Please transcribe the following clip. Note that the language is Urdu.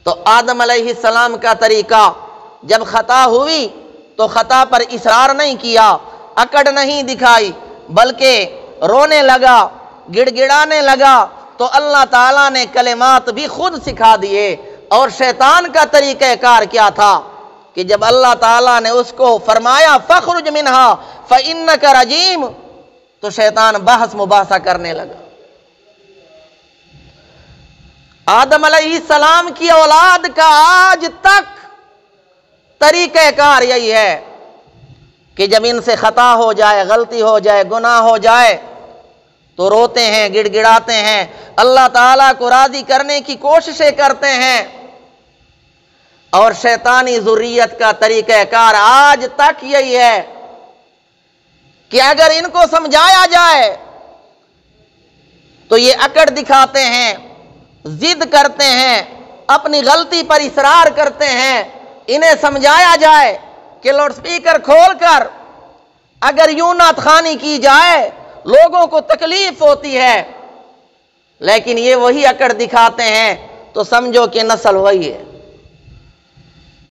تو آدم علیہ السلام کا طریقہ، جب خطا ہوئی تو خطا پر اصرار نہیں کیا، اکڑ نہیں دکھائی، بلکہ رونے لگا، گڑ گڑانے لگا، تو اللہ تعالیٰ نے کلمات بھی خود سکھا دیے۔ اور شیطان کا طریقہ کار کیا تھا کہ جب اللہ تعالیٰ نے اس کو فرمایا فَخْرُجْ مِنْهَا فَإِنَّكَ رَجِيمٌ، تو شیطان بحث مباحثہ کرنے لگا۔ آدم علیہ السلام کی اولاد کا آج تک طریقہ کار یہی ہے کہ جب ان سے خطا ہو جائے، غلطی ہو جائے، گناہ ہو جائے تو روتے ہیں، گڑ گڑاتے ہیں، اللہ تعالیٰ کو راضی کرنے کی کوششیں کرتے ہیں۔ اور شیطانی ذریت کا طریقہ کار آج تک یہی ہے کہ اگر ان کو سمجھایا جائے تو یہ اکڑ دکھاتے ہیں، ضد کرتے ہیں، اپنی غلطی پر اصرار کرتے ہیں۔ انہیں سمجھایا جائے کہ لاؤڈ سپیکر کھول کر اگر یوں نعت خوانی کی جائے لوگوں کو تکلیف ہوتی ہے، لیکن یہ وہی اکڑ دکھاتے ہیں، تو سمجھو کہ نسل وہی ہے۔